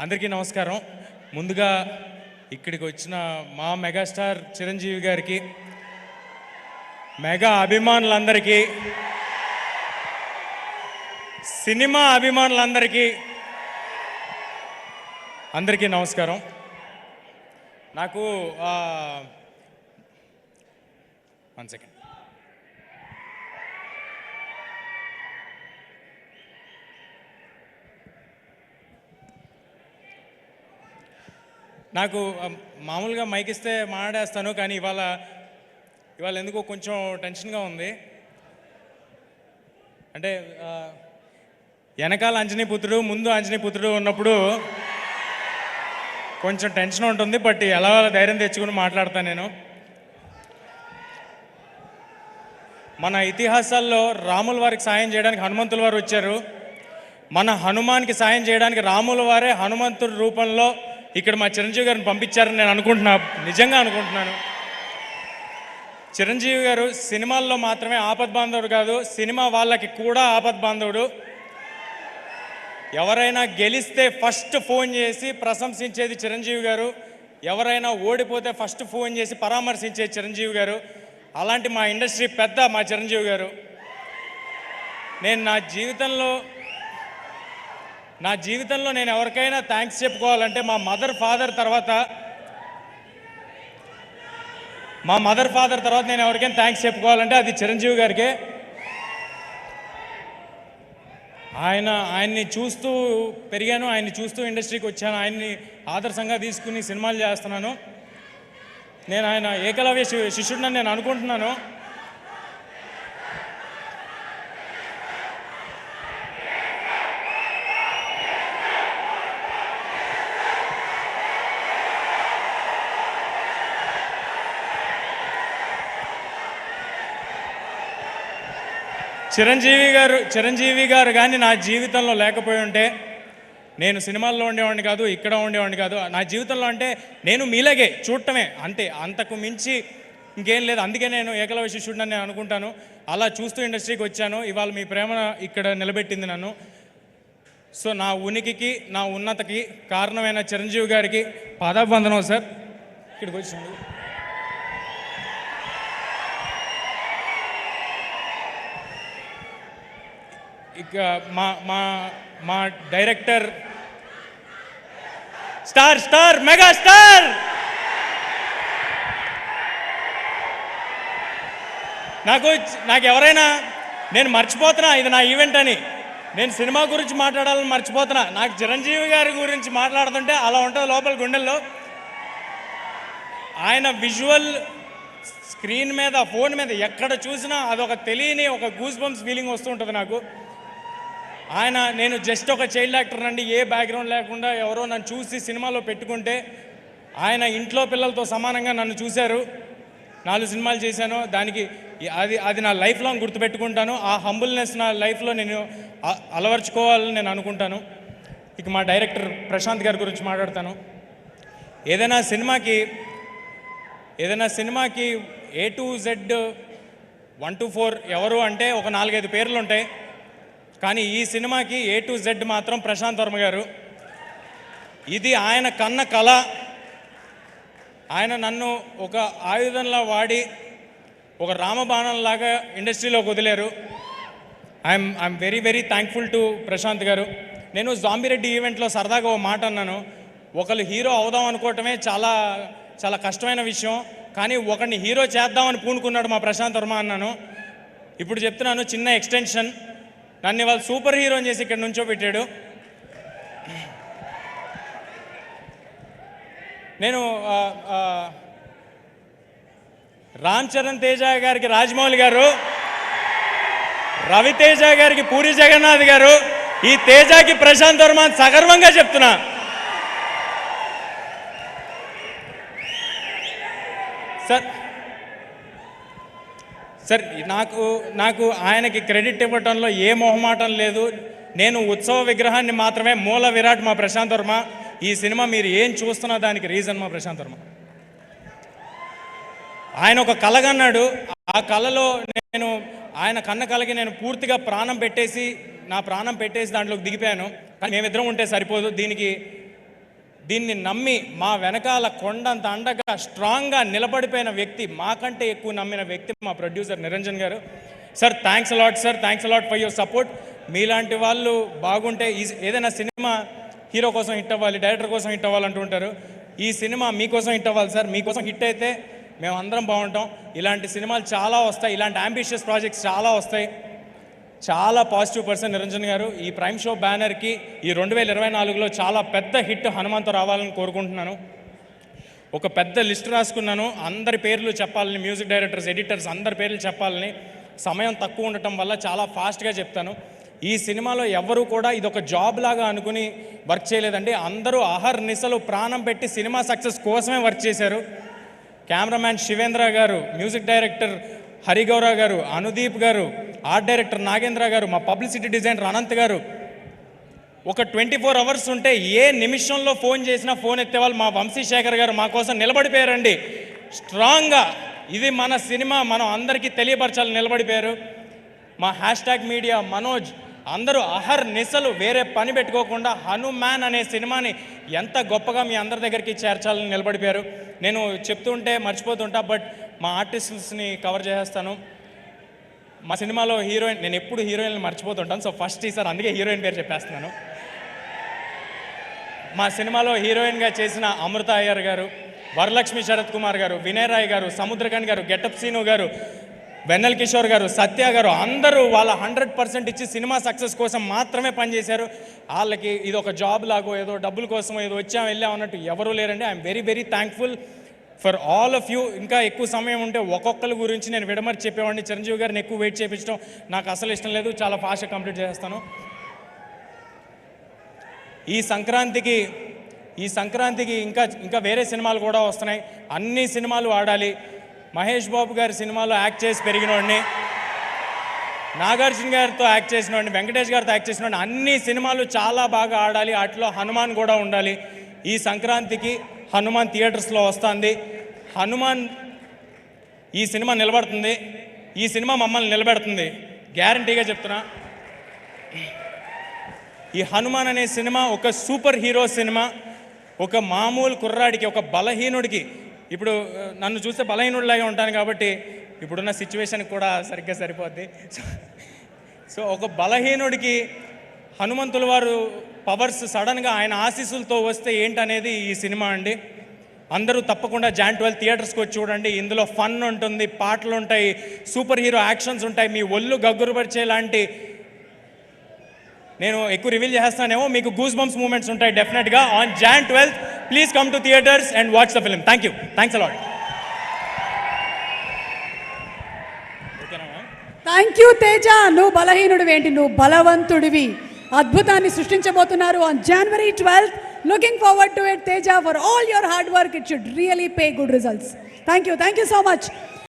అందరికీ నమస్కారం. ముందుగా ఇక్కడికి వచ్చిన మా మెగాస్టార్ చిరంజీవి గారికి, మెగా అభిమానులందరికీ, సినిమా అభిమానులందరికీ అందరికీ నమస్కారం. నాకు 1 సెకండ్. నాకు మామూలుగా మైక్ ఇస్తే మాట్లాడేస్తాను, కానీ ఇవాళ ఎందుకో కొంచెం టెన్షన్గా ఉంది. అంటే వెనకాల అంజనీపుత్రుడు, ముందు అంజనీపుత్రుడు ఉన్నప్పుడు కొంచెం టెన్షన్ ఉంటుంది. బట్ ఎలా ధైర్యం తెచ్చుకుని మాట్లాడతాను నేను. మన ఇతిహాసాల్లో రాముల వారికి సాయం చేయడానికి హనుమంతుల వారు వచ్చారు. మన హనుమాన్కి సాయం చేయడానికి రాముల వారే హనుమంతుడి రూపంలో ఇక్కడ మా చిరంజీవి గారిని పంపించారని నేను నిజంగా అనుకుంటున్నాను. చిరంజీవి గారు సినిమాల్లో మాత్రమే ఆపద్బాంధవుడు కాదు, సినిమా వాళ్ళకి కూడా ఆపద్బాంధవుడు. ఎవరైనా గెలిస్తే ఫస్ట్ ఫోన్ చేసి ప్రశంసించేది చిరంజీవి గారు, ఎవరైనా ఓడిపోతే ఫస్ట్ ఫోన్ చేసి పరామర్శించేది చిరంజీవి గారు. అలాంటి మా ఇండస్ట్రీ పెద్ద మా చిరంజీవి గారు. నేను నా జీవితంలో నేను ఎవరికైనా థ్యాంక్స్ చెప్పుకోవాలంటే మా మదర్ ఫాదర్ తర్వాత నేను ఎవరికైనా థ్యాంక్స్ చెప్పుకోవాలంటే అది చిరంజీవి గారికే. ఆయన్ని చూస్తూ పెరిగాను, ఆయన్ని చూస్తూ ఇండస్ట్రీకి వచ్చాను, ఆయన్ని ఆదర్శంగా తీసుకుని సినిమాలు చేస్తున్నాను. నేను ఆయన ఏకలవ్య శిష్యుడిని నేను అనుకుంటున్నాను. చిరంజీవి గారు కానీ నా జీవితంలో లేకపోయి ఉంటే నేను సినిమాల్లో ఉండేవాడిని కాదు, ఇక్కడ ఉండేవాడిని కాదు. నా జీవితంలో అంటే నేను మీలాగే చూడటమే అంతే, అంతకు మించి ఇంకేం లేదు. అందుకే నేను ఏకలవ్య శిష్యుడిని నేను అనుకుంటాను. అలా చూస్తూ ఇండస్ట్రీకి వచ్చాను. ఇవాళ మీ ప్రేమ ఇక్కడ నిలబెట్టింది నన్ను. సో నా ఉనికికి, నా ఉన్నతకి కారణమైన చిరంజీవి గారికి పాదాభివందనం సార్. ఇక్కడికి వచ్చాను. ఇక మా డైరెక్టర్ స్టార్ మెగాస్టార్ నాకు ఎవరైనా నేను మర్చిపోతున్నా ఇది నా ఈవెంట్ అని, నేను సినిమా గురించి మాట్లాడాలని మర్చిపోతున్నా. నాకు చిరంజీవి గారి గురించి మాట్లాడుతుంటే అలా ఉంటుంది లోపల గుండెల్లో. ఆయన విజువల్ స్క్రీన్ మీద, ఫోన్ మీద ఎక్కడ చూసినా అదొక తెలియని ఒక గూస్ బంప్స్ ఫీలింగ్ వస్తూ ఉంటుంది నాకు. నేను జస్ట్ ఒక చైల్డ్ యాక్టర్ అండి, ఏ బ్యాక్గ్రౌండ్ లేకుండా ఎవరో నన్ను చూసి సినిమాలో పెట్టుకుంటే ఆయన ఇంట్లో పిల్లలతో సమానంగా నన్ను చూశారు. 4 సినిమాలు చేశాను. దానికి అది నా లైఫ్ లాంగ్ గుర్తుపెట్టుకుంటాను. ఆ హంబుల్నెస్ నా లైఫ్లో నేను అలవర్చుకోవాలని నేను అనుకుంటాను. ఇక మా డైరెక్టర్ ప్రశాంత్ గారి గురించి మాట్లాడతాను. ఏదైనా సినిమాకి A to Z 1 to 4 ఎవరు అంటే ఒక 4-5 పేర్లు ఉంటాయి. కానీ ఈ సినిమాకి A to Z మాత్రం ప్రశాంత్ వర్మ గారు. ఇది ఆయన కన్న కళ. ఆయన నన్ను ఒక ఆయుధంలా వాడి ఒక రామబాణంలాగా ఇండస్ట్రీలోకి వదిలేరు. I'm very very thankful to Prashanth garu. నేను జాంబిరెడ్డి ఈవెంట్లో సరదాగా ఓ మాట అన్నాను. ఒకళ్ళు హీరో అవుదాం అనుకోవటమే చాలా చాలా కష్టమైన విషయం, కానీ ఒకరిని హీరో చేద్దామని పూనుకున్నాడు మా ప్రశాంత్ వర్మ అన్నాను. ఇప్పుడు చెప్తున్నాను, చిన్న ఎక్స్టెన్షన్. నన్ను ఇవాళ సూపర్ హీరోని చేసి ఇక్కడ నుంచో పెట్టాడు. నేను రామ్ చరణ్ తేజ గారికి రాజమౌళి గారు, రవితేజ గారికి పూరి జగన్నాథ్ గారు, ఈ తేజకి ప్రశాంత్ వర్మ సగర్వంగా చెప్తున్నా. సార్ నాకు ఆయనకి క్రెడిట్ ఇవ్వటంలో ఏ మొహమాటం లేదు. నేను ఉత్సవ విగ్రహాన్ని మాత్రమే, మూల విరాట్ మా ప్రశాంత్ వర్మ. ఈ సినిమా మీరు ఏం చూస్తున్నా దానికి రీజన్ మా ప్రశాంత్ వర్మ. ఆయన ఒక కలగన్నాడు. ఆ కళలో నేను ఆయన కన్న కలకి నేను పూర్తిగా ప్రాణం పెట్టేసి దాంట్లోకి దిగిపోయాను. కానీ మేమిద్దరం ఉంటే సరిపోదు, దీన్ని నమ్మి మా వెనకాల కొండంత అండగా స్ట్రాంగ్గా నిలబడిపోయిన వ్యక్తి, మాకంటే ఎక్కువ నమ్మిన వ్యక్తి మా ప్రొడ్యూసర్ నిరంజన్ గారు. Sir thanks a lot sir, thanks a lot for your support. మీలాంటి వాళ్ళు బాగుంటే ఏదైనా సినిమా హీరో కోసం హిట్ అవ్వాలి, డైరెక్టర్ కోసం హిట్ అవ్వాలంటూ ఉంటారు. ఈ సినిమా మీకోసం హిట్ అవ్వాలి సార్. మీకోసం హిట్ అయితే మేము అందరం బాగుంటాం. ఇలాంటి సినిమాలు చాలా వస్తాయి, ఇలాంటి అంబిషియస్ ప్రాజెక్ట్స్ చాలా వస్తాయి. చాలా పాజిటివ్ పర్సన్ నిరంజన్ గారు. ఈ ప్రైమ్ షో బ్యానర్కి ఈ 2024లో చాలా పెద్ద హిట్ హనుమాన్తో రావాలని కోరుకుంటున్నాను. ఒక పెద్ద లిస్ట్ రాసుకున్నాను, అందరి పేర్లు చెప్పాలని, మ్యూజిక్ డైరెక్టర్స్, ఎడిటర్స్ అందరి పేర్లు చెప్పాలని. సమయం తక్కువ ఉండటం వల్ల చాలా ఫాస్ట్గా చెప్తాను. ఈ సినిమాలో ఎవరు కూడా ఇది ఒక జాబ్ లాగా అనుకుని వర్క్ చేయలేదండి. అందరూ అహర్నిశలు ప్రాణం పెట్టి సినిమా సక్సెస్ కోసమే వర్క్ చేశారు. కెమెరామ్యాన్ శివేంద్ర గారు, మ్యూజిక్ డైరెక్టర్ హరిగౌర గారు, అనుదీప్ గారు, ఆర్ట్ డైరెక్టర్ నాగేంద్ర గారు, మా పబ్లిసిటీ డిజైనర్ అనంత్ గారు. ఒక 24 అవర్స్ ఉంటే ఏ నిమిషంలో ఫోన్ చేసినా ఫోన్ ఎత్తేవాళ్ళు మా వంశీశేఖర్ గారు మా కోసం నిలబడిపోయారండి స్ట్రాంగ్గా. ఇది మన సినిమా, మనం అందరికీ తెలియపరచాలని నిలబడిపోయారు. మా హ్యాష్ట్యాగ్ మీడియా మనోజ్ అందరూ అహర్నిశలు వేరే పని పెట్టుకోకుండా హనుమాన్ అనే సినిమాని ఎంత గొప్పగా మీ అందరి దగ్గరికి చేర్చాలని నిలబడిపోయారు. నేను చెప్తూ ఉంటే మర్చిపోతుంటా, బట్ మా ఆర్టిస్ట్స్ని కవర్ చేసేస్తాను. మా సినిమాలో హీరోయిన్, నేను ఎప్పుడు హీరోయిన్లు మర్చిపోతుంటాను, సో ఫస్ట్ ఈసారి అందుకే హీరోయిన్ పేరు చెప్పేస్తున్నాను. మా సినిమాలో హీరోయిన్గా చేసిన అమృత అయ్యర్ గారు, వరలక్ష్మి శరత్ కుమార్ గారు, వినయ్ రాయ్ గారు, సముద్రకన్ గారు, గెటప్ సీను గారు, వెన్నెల్ కిషోర్ గారు, సత్య గారు అందరూ వాళ్ళ 100% ఇచ్చి సినిమా సక్సెస్ కోసం మాత్రమే పనిచేశారు. వాళ్ళకి ఇది ఒక జాబ్ లాగో ఏదో డబ్బుల కోసం ఏదో వచ్చాం వెళ్ళాం అన్నట్టు ఎవరూ లేరండి. I'm very very thankful for all of you. ఇంకా ఎక్కువ సమయం ఉంటే ఒక్కొక్కరి గురించి నేను విడమర్చి చెప్పేవాడిని. చిరంజీవి గారిని ఎక్కువ వెయిట్ చేయించడం నాకు అసలు ఇష్టం లేదు, చాలా ఫాస్ట్గా కంప్లీట్ చేస్తాను. ఈ సంక్రాంతికి ఇంకా వేరే సినిమాలు కూడా వస్తున్నాయి. అన్ని సినిమాలు ఆడాలి. మహేష్ బాబు గారి సినిమాలో యాక్ట్ చేసి పెరిగినోడిని, నాగార్జున గారితో యాక్ట్ చేసినోడిని, వెంకటేష్ గారితో యాక్ట్ చేసినోడిని. అన్ని సినిమాలు చాలా బాగా ఆడాలి. వాటిలో హనుమాన్ కూడా ఉండాలి. ఈ సంక్రాంతికి హనుమాన్ థియేటర్స్లో వస్తుంది. హనుమాన్ ఈ సినిమా నిలబడుతుంది, ఈ సినిమా మమ్మల్ని నిలబెడుతుంది, గ్యారంటీగా చెప్తున్నా. ఈ హనుమాన్ అనే సినిమా ఒక సూపర్ హీరో సినిమా. ఒక మామూలు కుర్రాడికి, ఒక బలహీనుడికి, ఇప్పుడు నన్ను చూస్తే బలహీనుడిలాగే ఉంటాను కాబట్టి ఇప్పుడున్న సిచ్యువేషన్కి కూడా సరిగ్గా సరిపోద్ది. సో ఒక బలహీనుడికి హనుమంతుల వారు పవర్స్ సడన్గా ఆయన ఆశీస్సులతో వస్తే ఏంటనేది ఈ సినిమా అండి. అందరూ తప్పకుండా Jan 12 థియేటర్స్కి వచ్చి చూడండి. ఇందులో ఫన్ ఉంటుంది, పాటలు ఉంటాయి, సూపర్ హీరో యాక్షన్స్ ఉంటాయి, మీ ఒళ్ళు గగ్గురుపరిచే లాంటి, నేను ఎక్కువ రివీల్ చేస్తానేమో, మీకు గూస్ బంప్స్ మూమెంట్స్ ఉంటాయి డెఫినెట్గా. On Jan 12 please come to theatres and watch the film. Thank you, thanks a lot. Thank you Teja. నువ్వు బలహీనుడివి ఏంటి, నువ్వు బలవంతుడివి. అద్భుతాన్ని సృష్టించబోతున్నారు on January 12th. Looking forward to it, Teja. For all your hard work, it should really pay good results. Thank you so much.